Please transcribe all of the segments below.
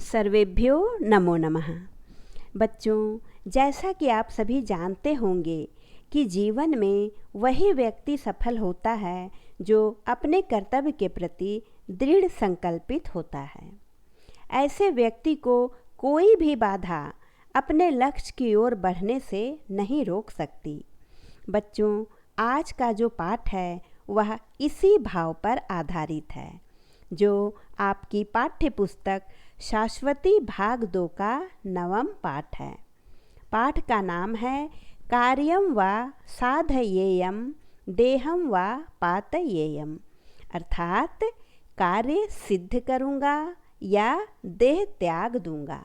सर्वेभ्यो नमो नमः। बच्चों, जैसा कि आप सभी जानते होंगे कि जीवन में वही व्यक्ति सफल होता है जो अपने कर्तव्य के प्रति दृढ़ संकल्पित होता है। ऐसे व्यक्ति को कोई भी बाधा अपने लक्ष्य की ओर बढ़ने से नहीं रोक सकती। बच्चों, आज का जो पाठ है वह इसी भाव पर आधारित है, जो आपकी पाठ्य पुस्तक शाश्वती भाग 2 का 9वां पाठ है। पाठ का नाम है कार्यं वा साधयेयं देहं वा पातयेयं, अर्थात कार्य सिद्ध करूँगा या देह त्याग दूँगा।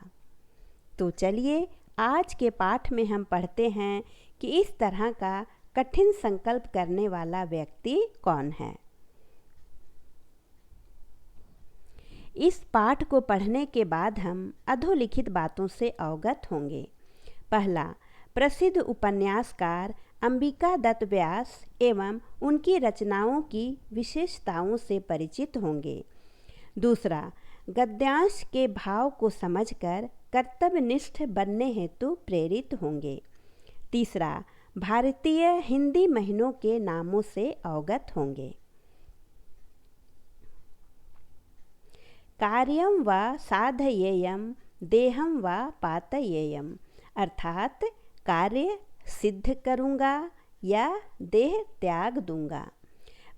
तो चलिए आज के पाठ में हम पढ़ते हैं कि इस तरह का कठिन संकल्प करने वाला व्यक्ति कौन है। इस पाठ को पढ़ने के बाद हम अधोलिखित बातों से अवगत होंगे। पहला, प्रसिद्ध उपन्यासकार अंबिका दत्त व्यास एवं उनकी रचनाओं की विशेषताओं से परिचित होंगे। दूसरा, गद्यांश के भाव को समझकर कर्तव्यनिष्ठ बनने हेतु प्रेरित होंगे। तीसरा, भारतीय हिंदी महीनों के नामों से अवगत होंगे। कार्यं वा साधयेयं देहं वा पातयेयं, अर्थात कार्य सिद्ध करूँगा या देह त्याग दूँगा।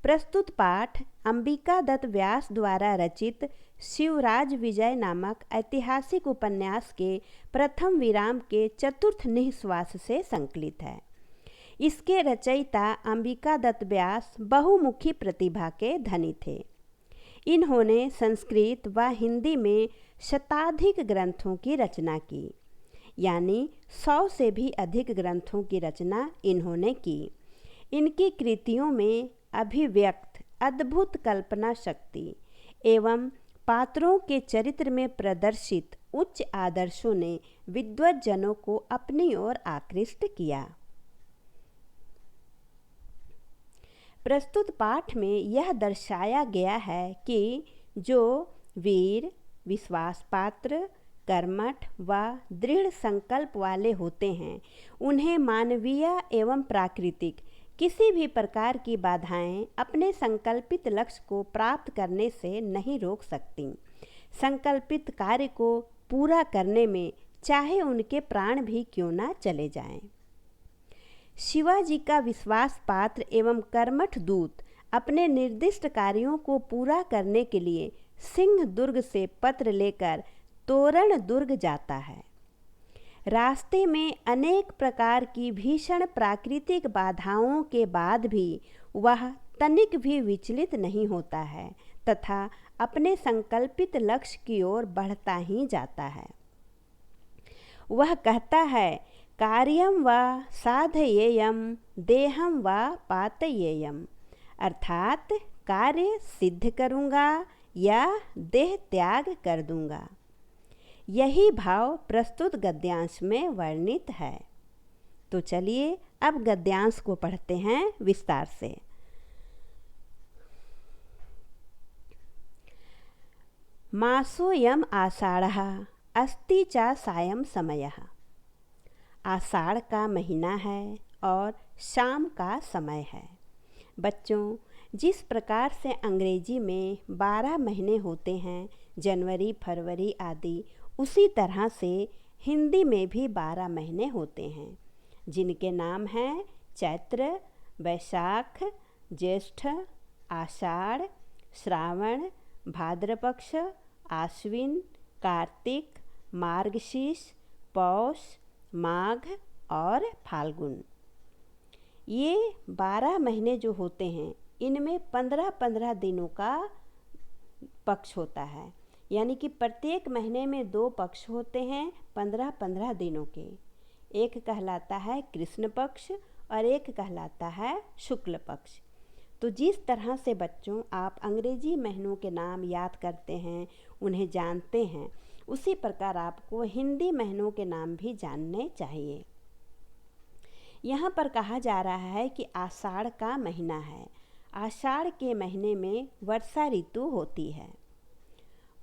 प्रस्तुत पाठ अंबिका दत्त व्यास द्वारा रचित शिवराज विजय नामक ऐतिहासिक उपन्यास के प्रथम विराम के चतुर्थ निःश्वास से संकलित है। इसके रचयिता अंबिका दत्त व्यास बहुमुखी प्रतिभा के धनी थे। इन्होंने संस्कृत व हिंदी में शताधिक ग्रंथों की रचना की, यानी 100 से भी अधिक ग्रंथों की रचना इन्होंने की। इनकी कृतियों में अभिव्यक्त अद्भुत कल्पना शक्ति एवं पात्रों के चरित्र में प्रदर्शित उच्च आदर्शों ने विद्वज्जनों को अपनी ओर आकृष्ट किया। प्रस्तुत पाठ में यह दर्शाया गया है कि जो वीर, विश्वासपात्र, कर्मठ व दृढ़ संकल्प वाले होते हैं, उन्हें मानवीय एवं प्राकृतिक किसी भी प्रकार की बाधाएं अपने संकल्पित लक्ष्य को प्राप्त करने से नहीं रोक सकती। संकल्पित कार्य को पूरा करने में चाहे उनके प्राण भी क्यों ना चले जाएं। शिवाजी का विश्वास पात्र एवं कर्मठ दूत अपने निर्दिष्ट कार्यों को पूरा करने के लिए सिंह दुर्ग से पत्र लेकर तोरण दुर्ग जाता है। रास्ते में अनेक प्रकार की भीषण प्राकृतिक बाधाओं के बाद भी वह तनिक भी विचलित नहीं होता है तथा अपने संकल्पित लक्ष्य की ओर बढ़ता ही जाता है। वह कहता है, कार्यं वा साधयेयं देहं वा पातयेयं, अर्थात कार्य सिद्ध करूँगा या देह त्याग कर दूँगा। यही भाव प्रस्तुत गद्यांश में वर्णित है। तो चलिए अब गद्यांश को पढ़ते हैं विस्तार से। मासोऽयम् आषाढ़ः अस्ति च सायं समयः। आषाढ़ का महीना है और शाम का समय है। बच्चों, जिस प्रकार से अंग्रेजी में 12 महीने होते हैं, जनवरी, फरवरी आदि, उसी तरह से हिंदी में भी 12 महीने होते हैं, जिनके नाम हैं चैत्र, वैशाख, ज्येष्ठ, आषाढ़, श्रावण, भाद्रपक्ष, आश्विन, कार्तिक, मार्गशीर्ष, पौष, माघ और फाल्गुन। ये 12 महीने जो होते हैं, इनमें 15-15 दिनों का पक्ष होता है, यानी कि प्रत्येक महीने में 2 पक्ष होते हैं 15-15 दिनों के। एक कहलाता है कृष्ण पक्ष और एक कहलाता है शुक्ल पक्ष। तो जिस तरह से बच्चों आप अंग्रेजी महीनों के नाम याद करते हैं, उन्हें जानते हैं, उसी प्रकार आपको हिंदी महीनों के नाम भी जानने चाहिए। यहाँ पर कहा जा रहा है कि आषाढ़ का महीना है। आषाढ़ के महीने में वर्षा ऋतु होती है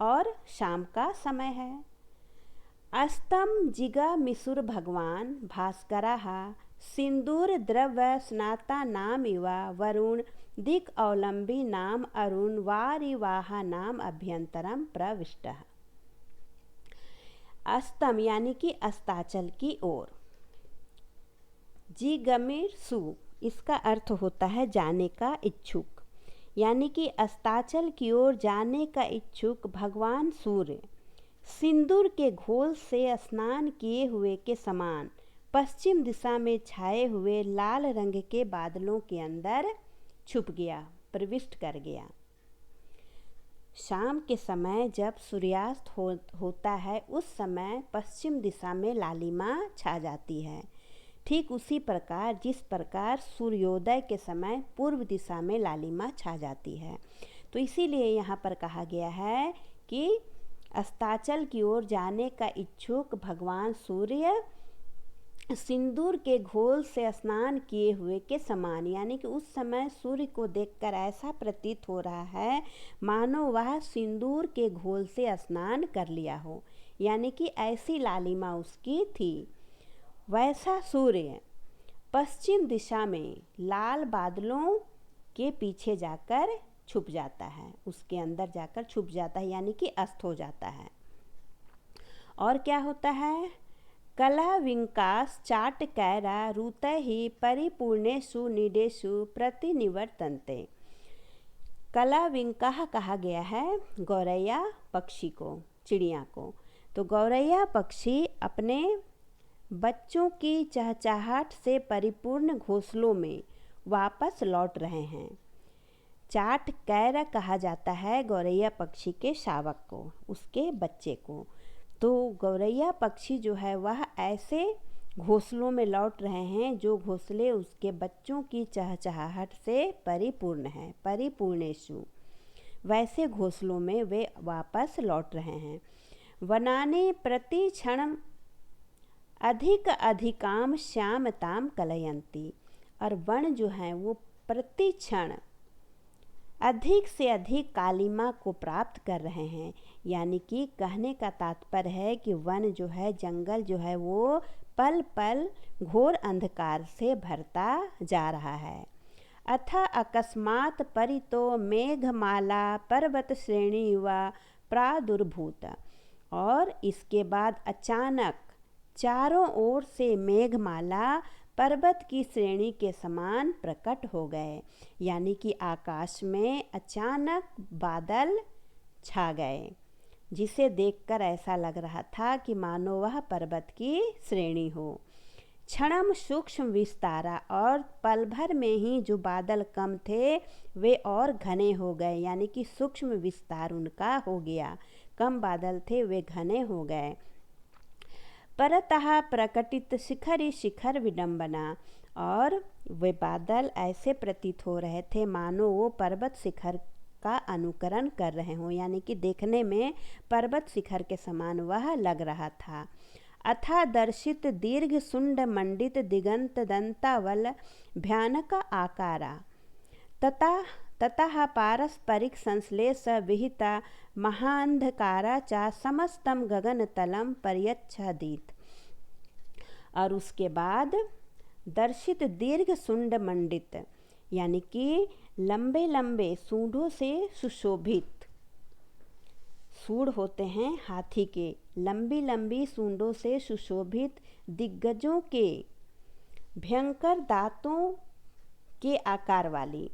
और शाम का समय है, अस्तम जिगामिसुर भगवान भास्करः सिंदूर द्रव्य स्नाता नाम इवा वरुण दिक् अवलंबी नाम अरुण वारिवाहा नाम अभ्यंतरम प्रविष्टः। अस्तम यानी कि अस्ताचल की ओर। जिगमिर सु इसका अर्थ होता है जाने का इच्छुक, यानी कि अस्ताचल की ओर जाने का इच्छुक भगवान सूर्य सिंदूर के घोल से स्नान किए हुए के समान पश्चिम दिशा में छाए हुए लाल रंग के बादलों के अंदर छुप गया, प्रविष्ट कर गया। शाम के समय जब सूर्यास्त होता है उस समय पश्चिम दिशा में लालिमा छा जाती है। ठीक उसी प्रकार जिस प्रकार सूर्योदय के समय पूर्व दिशा में लालिमा छा जाती है। तो इसीलिए यहाँ पर कहा गया है कि अस्ताचल की ओर जाने का इच्छुक भगवान सूर्य सिंदूर के घोल से स्नान किए हुए के समान, यानी कि उस समय सूर्य को देखकर ऐसा प्रतीत हो रहा है मानो वह सिंदूर के घोल से स्नान कर लिया हो, यानी कि ऐसी लालिमा उसकी थी। वैसा सूर्य पश्चिम दिशा में लाल बादलों के पीछे जाकर छुप जाता है, उसके अंदर जाकर छुप जाता है, यानी कि अस्त हो जाता है। और क्या होता है? कला विंकास चाट कैरा रुत ही परिपूर्णेषु निडेषु प्रतिनिवर्तन्ते। कला विंकाह कहा गया है गौरैया पक्षी को, चिड़िया को। तो गौरैया पक्षी अपने बच्चों की चहचहाहट से परिपूर्ण घोंसलों में वापस लौट रहे हैं। चाट कैर कहा जाता है गौरैया पक्षी के शावक को, उसके बच्चे को। तो गौरैया पक्षी जो है वह ऐसे घोंसलों में लौट रहे हैं जो घोंसले उसके बच्चों की चहचहाहट से परिपूर्ण हैं। परिपूर्णेषु वैसे घोंसलों में वे वापस लौट रहे हैं। वनानि प्रति क्षण अधिक अधिकाम श्यामताम कलयंती। और वन जो हैं वो प्रति क्षण अधिक से अधिक कालिमा को प्राप्त कर रहे हैं, यानी कि कहने का तात्पर्य है कि वन जो है, जंगल जो है वो पल पल घोर अंधकार से भरता जा रहा है। अथ अकस्मात् परितो मेघमाला पर्वत श्रेणी व प्रादुर्भूत। और इसके बाद अचानक चारों ओर से मेघमाला पर्वत की श्रेणी के समान प्रकट हो गए, यानी कि आकाश में अचानक बादल छा गए, जिसे देखकर ऐसा लग रहा था कि मानो वह पर्वत की श्रेणी हो। क्षणम सूक्ष्म विस्तारा, और पल भर में ही जो बादल कम थे वे और घने हो गए, यानी कि सूक्ष्म विस्तार उनका हो गया। कम बादल थे वे घने हो गए। परतः प्रकटित शिखरी शिखर विडंबना, और वे बादल ऐसे प्रतीत हो रहे थे मानो वो पर्वत शिखर का अनुकरण कर रहे हों, यानी कि देखने में पर्वत शिखर के समान वह लग रहा था। अथा दर्शित दीर्घ सुंड मंडित दिगंत दंतावल भयानक आकारा ततः पारस्परिक संश्लेष विहिता महाअंधकारा चा समस्तम गगन तलम पर्यच्छदित। और उसके बाद दर्शित दीर्घ सुंड मंडित, यानी कि लंबे लंबे सूंडों से सुशोभित। सूंड होते हैं हाथी के, लंबी लंबी सूंडों से सुशोभित दिग्गजों के भयंकर दांतों के आकार वाली,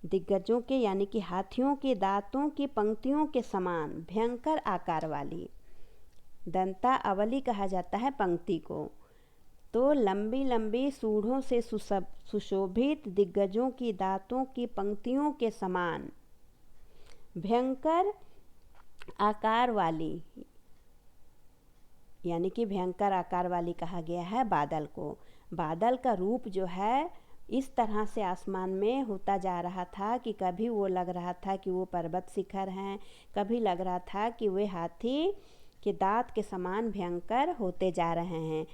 दिग्गजों के यानी कि हाथियों के दांतों की पंक्तियों के समान भयंकर आकार वाली। दंता अवली कहा जाता है पंक्ति को। तो लंबी लंबी सूंडों से सुशोभित दिग्गजों की दांतों की पंक्तियों के समान भयंकर आकार वाली, यानी कि भयंकर आकार वाली कहा गया है बादल को। बादल का रूप जो है इस तरह से आसमान में होता जा रहा था कि कभी वो लग रहा था कि वो पर्वत शिखर हैं, कभी लग रहा था कि वे हाथी के दांत के समान भयंकर होते जा रहे हैं।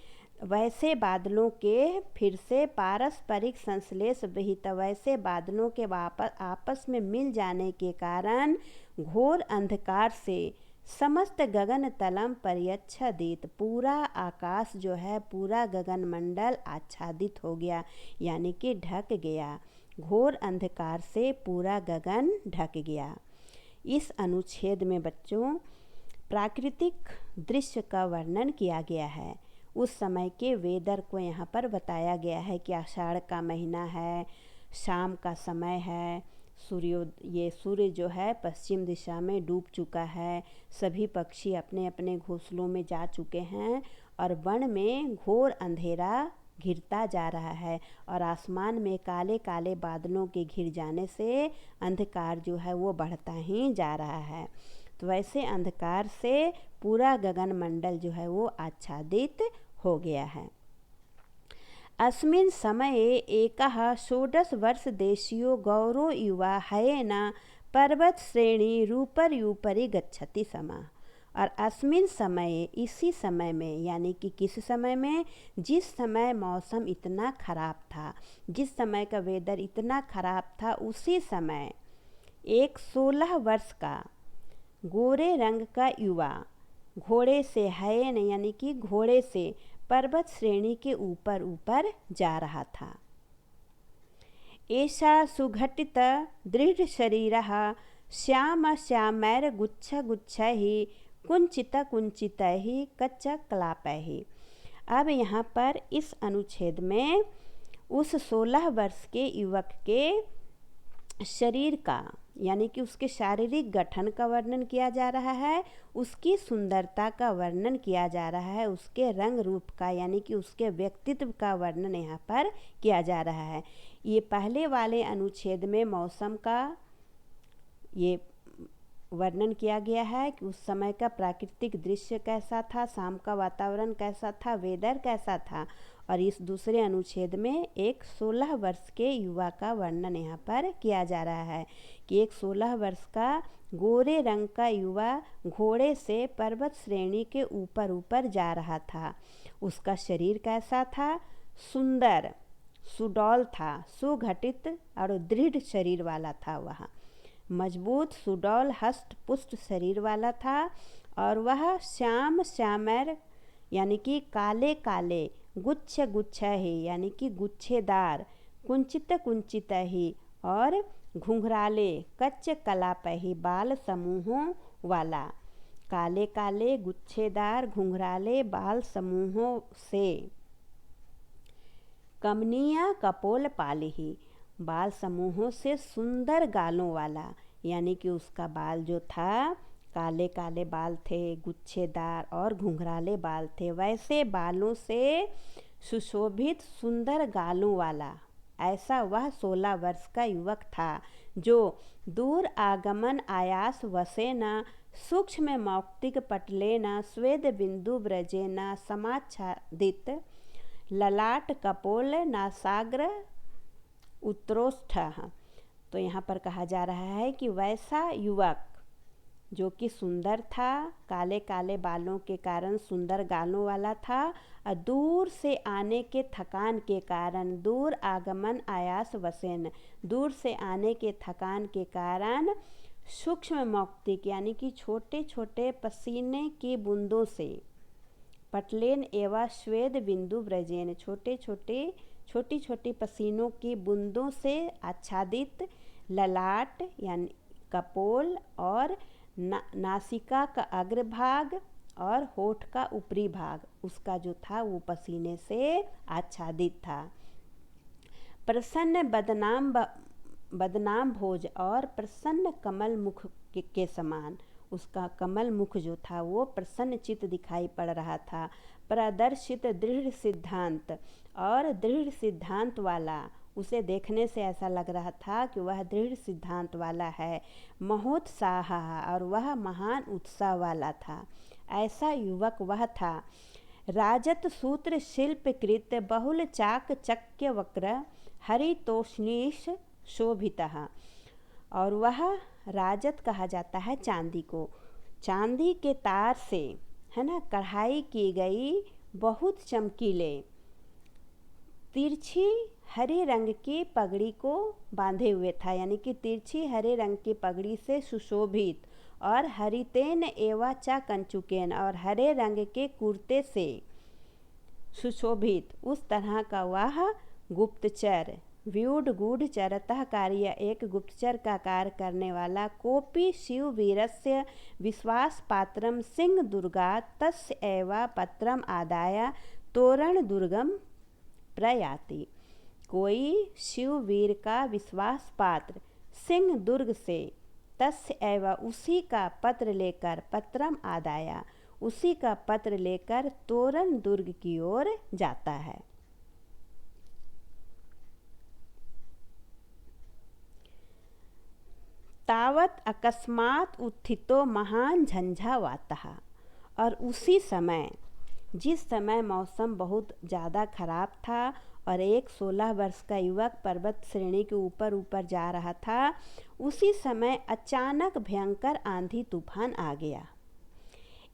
वैसे बादलों के फिर से पारस्परिक संश्लेष विहित, वैसे बादलों के वापस आपस में मिल जाने के कारण घोर अंधकार से समस्त गगन तलम परिच्छदित, पूरा आकाश जो है, पूरा गगन मंडल आच्छादित हो गया, यानी कि ढक गया। घोर अंधकार से पूरा गगन ढक गया। इस अनुच्छेद में बच्चों प्राकृतिक दृश्य का वर्णन किया गया है। उस समय के वेदर को यहाँ पर बताया गया है कि आषाढ़ का महीना है, शाम का समय है, सूर्य जो है पश्चिम दिशा में डूब चुका है, सभी पक्षी अपने अपने घोंसलों में जा चुके हैं और वन में घोर अंधेरा घिरता जा रहा है और आसमान में काले काले बादलों के घिर जाने से अंधकार जो है वो बढ़ता ही जा रहा है। तो वैसे अंधकार से पूरा गगन मंडल जो है वो आच्छादित हो गया है। अस्मिन् समये एकः षोडशवर्षदेशीयो गौरो युवा हयेन पर्वतश्रेणीरुपर्युपरि गच्छति स्म। और अस्मिन् समय, इसी समय में, यानी कि किस समय में, जिस समय मौसम इतना ख़राब था, जिस समय का वेदर इतना ख़राब था, उसी समय एक 16 वर्ष का गोरे रंग का युवा घोड़े से, हयेन यानी कि घोड़े से, पर्वत श्रेणी के ऊपर ऊपर जा रहा था। ऐसा सुघटित दृढ़ शरीरः श्याम श्यामैर्गुच्छगुच्छैः कुंचितैः कच्चकलापैः। अब यहाँ पर इस अनुच्छेद में उस 16 वर्ष के युवक के शरीर का, यानी कि उसके शारीरिक गठन का वर्णन किया जा रहा है, उसकी सुंदरता का वर्णन किया जा रहा है, उसके रंग रूप का, यानी कि उसके व्यक्तित्व का वर्णन यहाँ पर किया जा रहा है। ये पहले वाले अनुच्छेद में मौसम का ये वर्णन किया गया है कि उस समय का प्राकृतिक दृश्य कैसा था, शाम का वातावरण कैसा था, वेदर कैसा था। और इस दूसरे अनुच्छेद में एक 16 वर्ष के युवा का वर्णन यहाँ पर किया जा रहा है कि एक 16 वर्ष का गोरे रंग का युवा घोड़े से पर्वत श्रेणी के ऊपर ऊपर जा रहा था। उसका शरीर कैसा था? सुंदर, सुडौल था, सुघटित और दृढ़ शरीर वाला था। वह मजबूत, सुडौल, हष्ट पुष्ट शरीर वाला था और वह श्याम श्यामैर यानी कि काले काले, गुच्छ गुच्छ ही यानी कि गुच्छेदार, कुंचित कुंचित ही और घुंघराले, कच्च कलापही बाल समूहों वाला। काले काले, गुच्छेदार, घुंघराले बाल समूहों से कमनीय कपोल पालिही, बाल समूहों से सुंदर गालों वाला, यानी कि उसका बाल जो था काले काले बाल थे, गुच्छेदार और घुंघराले बाल थे, वैसे बालों से सुशोभित सुंदर गालों वाला ऐसा वह 16 वर्ष का युवक था जो दूर आगमन आयास वसेन सूक्ष्म मौक्तिक पटलेन स्वेद बिंदु व्रजेन समाच्छादित ललाट कपोल नासाग्र उत्तरोष्ठ। तो यहाँ पर कहा जा रहा है कि वैसा युवक जो कि सुंदर था, काले काले बालों के कारण सुंदर गालों वाला था और दूर से आने के थकान के कारण, दूर आगमन आयास वसेन, दूर से आने के थकान के कारण सूक्ष्म मौक्तिक यानी कि छोटे छोटे पसीने की बूंदों से, पटलेन एवं श्वेद बिंदु व्रजेन, छोटी छोटी पसीनों की बूंदों से आच्छादित ललाट यानी कपोल और नासिका का अग्रभाग और होठ का ऊपरी भाग, उसका जो था वो पसीने से आच्छादित था। प्रसन्न बदनाम भोज और प्रसन्न कमल मुख के समान, उसका कमल मुख जो था वो प्रसन्न चित्त दिखाई पड़ रहा था। प्रदर्शित दृढ़ सिद्धांत और दृढ़ सिद्धांत वाला, उसे देखने से ऐसा लग रहा था कि वह दृढ़ सिद्धांत वाला है। महोत्साह और वह महान उत्साह वाला था, ऐसा युवक वह था। राजत सूत्र शिल्पकृत बहुल चाक चक्य वक्र हरितोष्णीश शोभितः। और वह राजत कहा जाता है चांदी को, चांदी के तार से है ना कढ़ाई की गई बहुत चमकीले तिरछी हरे रंग की पगड़ी को बांधे हुए था, यानी कि तिरछी हरे रंग की पगड़ी से सुशोभित और हरितेन एवा चा कंचुकेन, और हरे रंग के कुर्ते से सुशोभित उस तरह का वह गुप्तचर, व्यूढ़ गूढ़चरतः कार्य, एक गुप्तचर का कार्य करने वाला, कोपि शिव वीरस्य विश्वास पात्रम सिंह दुर्गा तस्य एवा पत्रम आदाय तोरण दुर्गम प्रयाति। कोई शिववीर का विश्वास पात्र सिंह दुर्ग से तस्य एवा उसी का पत्र लेकर, पत्रम आदाया उसी का पत्र लेकर तोरण दुर्ग की ओर जाता है। तावत अकस्मात उत्थितो महान झंझावातः, और उसी समय, जिस समय मौसम बहुत ज़्यादा खराब था और एक 16 वर्ष का युवक पर्वत श्रेणी के ऊपर ऊपर जा रहा था, उसी समय अचानक भयंकर आंधी तूफान आ गया।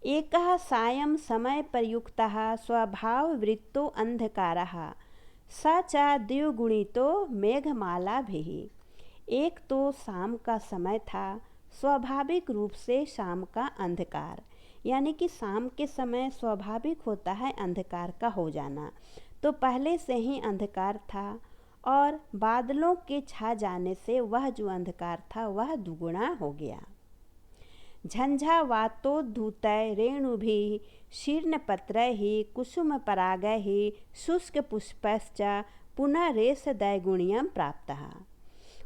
एकः सायं समय प्रयुक्तः स्वभाव वृत्तो अंधकारः स च द्विगुणितो मेघमालाभिः। एक तो शाम का समय था, स्वाभाविक रूप से शाम का अंधकार, यानी कि शाम के समय स्वाभाविक होता है अंधकार का हो जाना, तो पहले से ही अंधकार था और बादलों के छा जाने से वह जो अंधकार था वह दुगुना हो गया। झंझावातोद्धूतै रेणुभिः शीर्णपत्रैः कुसुमपरागैः शुष्कपुष्पैश्च पुनः रेशदैगुण्यं प्राप्तः।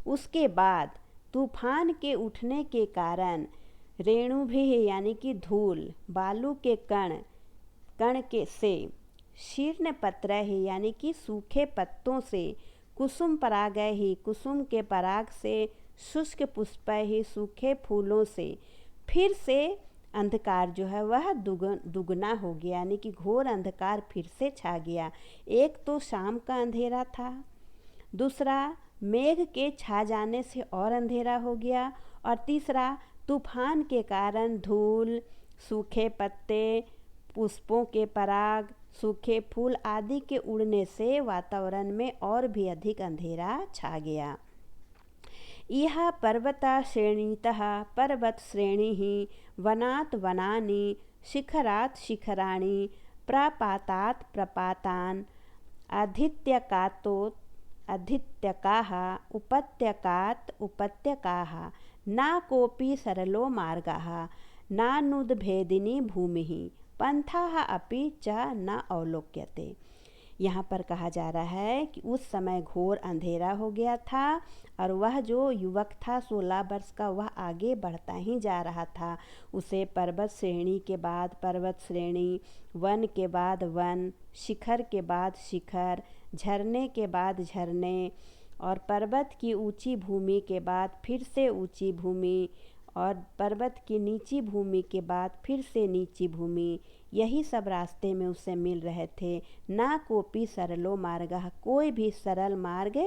उसके बाद तूफान के उठने के कारण रेणुभिः यानी कि धूल, बालू के कण के से, शीर्ण पत्रैः यानी कि सूखे पत्तों से, कुसुम परागैः कुसुम के पराग से, शुष्क पुष्पैः सूखे फूलों से, फिर से अंधकार जो है वह दुगना हो गया, यानी कि घोर अंधकार फिर से छा गया। एक तो शाम का अंधेरा था, दूसरा मेघ के छा जाने से और अंधेरा हो गया, और तीसरा तूफान के कारण धूल, सूखे पत्ते, पुष्पों के पराग, सूखे फूल आदि के उड़ने से वातावरण में और भी अधिक अंधेरा छा गया। यह पर्वता श्रेणीतः पर्वत श्रेणी, वनात् वनानि, शिखरात् शिखराणि, प्रपातात् प्रपातान्, अधित्यकातोत् अधित्यकाः, उपत्यकात् उपत्यकाः, न कोऽपि सरलो मार्गः, नानुद्भेदिनी भूमिः, पंथाः अपि च न अवलोक्यते। यहाँ पर कहा जा रहा है कि उस समय घोर अंधेरा हो गया था और वह जो युवक था 16 वर्ष का, वह आगे बढ़ता ही जा रहा था। उसे पर्वत श्रेणी के बाद पर्वत श्रेणी, वन के बाद वन, शिखर के बाद शिखर, झरने के बाद झरने, और पर्वत की ऊंची भूमि के बाद फिर से ऊंची भूमि, और पर्वत की नीची भूमि के बाद फिर से नीची भूमि, यही सब रास्ते में उसे मिल रहे थे। ना कोपी सरलो मार्गः, कोई भी सरल मार्ग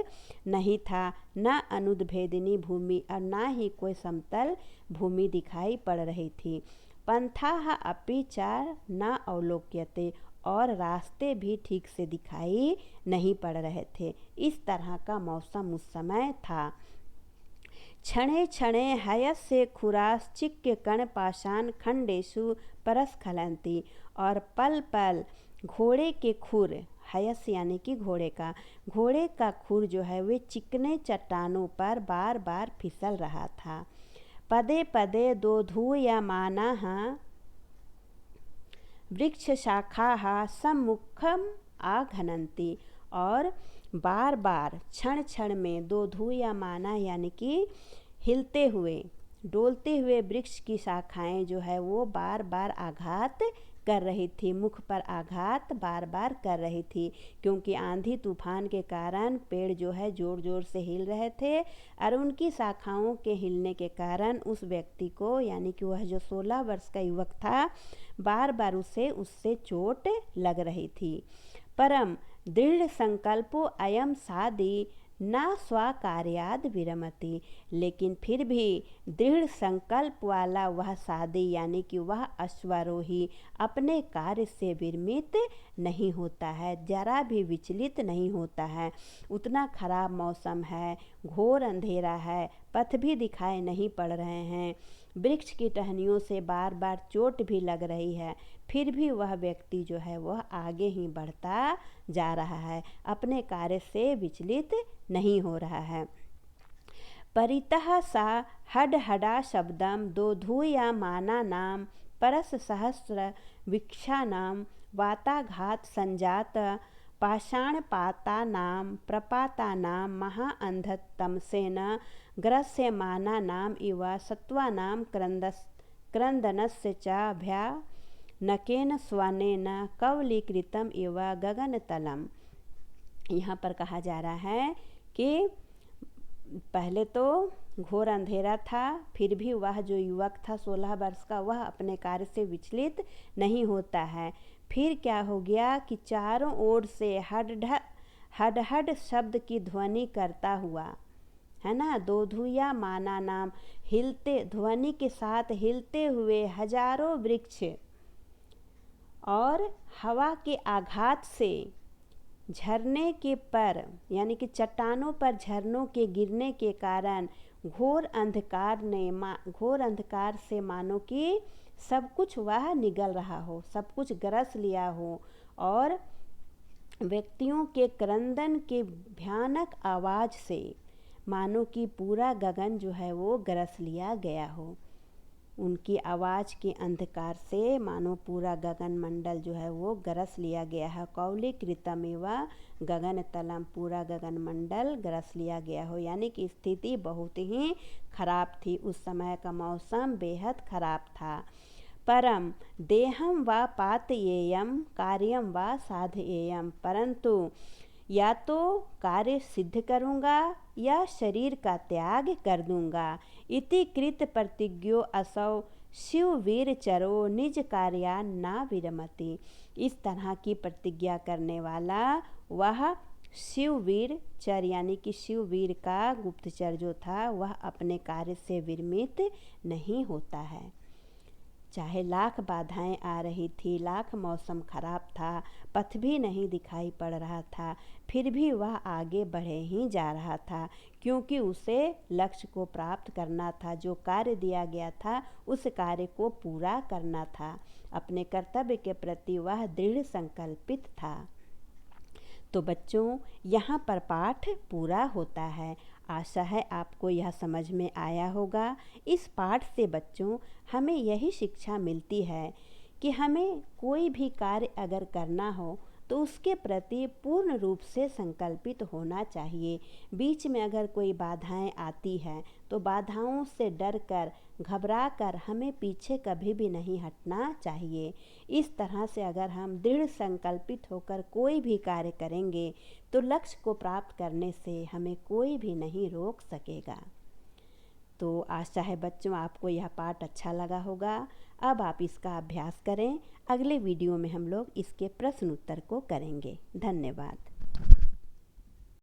नहीं था, न अनुद्भेदिनी भूमि, और ना ही कोई समतल भूमि दिखाई पड़ रही थी। पंथाः अपि च न अवलोक्यते, और रास्ते भी ठीक से दिखाई नहीं पड़ रहे थे। इस तरह का मौसम उस समय था। क्षणे क्षणे हयस्य खुराश्चिक्य कण पाषाण खंडेषु परस्खलन्ति, और पल पल घोड़े के खुर, हयस यानी कि घोड़े का खुर जो है वे चिकने चट्टानों पर बार बार फिसल रहा था। पदे पदे दोधूयमानाः वृक्ष शाखाः सम्मुखम आघनन्ति, और बार बार क्षण क्षण में दोधूयमाना यानी कि हिलते हुए डोलते हुए वृक्ष की शाखाएं जो है वो बार बार आघात कर रही थी, मुख पर आघात बार बार कर रही थी, क्योंकि आंधी तूफान के कारण पेड़ जो है जोर जोर से हिल रहे थे, और उनकी शाखाओं के हिलने के कारण उस व्यक्ति को, यानी कि वह जो 16 वर्ष का युवक था, बार बार उससे चोट लग रही थी। परम दृढ़ संकल्पो अयम साधी न स्वाकार्याद विरमति, लेकिन फिर भी दृढ़ संकल्प वाला वह साधी यानी कि वह अश्वारोही अपने कार्य से विरमित नहीं होता है, जरा भी विचलित नहीं होता है। उतना खराब मौसम है, घोर अंधेरा है, पथ भी दिखाई नहीं पड़ रहे हैं, वृक्ष की टहनियों से बार बार चोट भी लग रही है, फिर भी वह व्यक्ति जो है वह आगे ही बढ़ता जा रहा है, अपने कार्य से विचलित नहीं हो रहा है। परितः सा हडहडा शब्दम दोधूयमाना नाम परस सहस्र वीक्षानाम वाताघात संजात पाषाणपातानां प्रपातानां महाअन्धतमसेन ग्रस्यमानानाम् इव सत्त्वानां क्रन्दनस्य च भयानकेन स्वनेन कवलीकृतम् इव गगनतलम्। यहाँ पर कहा जा रहा है कि पहले तो घोर अंधेरा था, फिर भी वह जो युवक था 16 वर्ष का, वह अपने कार्य से विचलित नहीं होता है। फिर क्या हो गया कि चारों ओर से हड शब्द की ध्वनि करता हुआ, है ना, दोधूयमाना नाम, हिलते ध्वनि के साथ हिलते हुए हजारों वृक्ष और हवा के आघात से झरने के पर यानी कि चट्टानों पर झरनों के गिरने के कारण घोर अंधकार से मानो कि सब कुछ वह निगल रहा हो, सब कुछ ग्रस लिया हो और व्यक्तियों के क्रंदन के भयानक आवाज़ से मानो कि पूरा गगन जो है वो ग्रस लिया गया हो। उनकी आवाज़ के अंधकार से मानो पूरा गगन मंडल जो है वो ग्रस लिया गया है। कौलीकृतमेव गगन तलम, पूरा गगन मंडल ग्रस लिया गया हो, यानी कि स्थिति बहुत ही खराब थी। उस समय का मौसम बेहद खराब था। परम देहम व पातयेयम कार्यम व साधयेयम, परंतु या तो कार्य सिद्ध करूँगा या शरीर का त्याग कर दूँगा। इति कृत प्रतिज्ञो असौ शिववीर चरो निज कार्या ना विरमति। इस तरह की प्रतिज्ञा करने वाला वह शिववीर चर यानी कि शिववीर का गुप्तचर जो था वह अपने कार्य से विरमित नहीं होता है। चाहे लाख बाधाएं आ रही थी, लाख मौसम खराब था, पथ भी नहीं दिखाई पड़ रहा था, फिर भी वह आगे बढ़े ही जा रहा था, क्योंकि उसे लक्ष्य को प्राप्त करना था। जो कार्य दिया गया था उस कार्य को पूरा करना था। अपने कर्तव्य के प्रति वह दृढ़ संकल्पित था। तो बच्चों, यहाँ पर पाठ पूरा होता है। आशा है आपको यह समझ में आया होगा। इस पाठ से बच्चों हमें यही शिक्षा मिलती है कि हमें कोई भी कार्य अगर करना हो तो उसके प्रति पूर्ण रूप से संकल्पित होना चाहिए। बीच में अगर कोई बाधाएं आती हैं तो बाधाओं से डरकर, घबराकर हमें पीछे कभी भी नहीं हटना चाहिए। इस तरह से अगर हम दृढ़ संकल्पित होकर कोई भी कार्य करेंगे तो लक्ष्य को प्राप्त करने से हमें कोई भी नहीं रोक सकेगा। तो आशा है बच्चों आपको यह पाठ अच्छा लगा होगा। अब आप इसका अभ्यास करें। अगले वीडियो में हम लोग इसके प्रश्न उत्तर को करेंगे। धन्यवाद।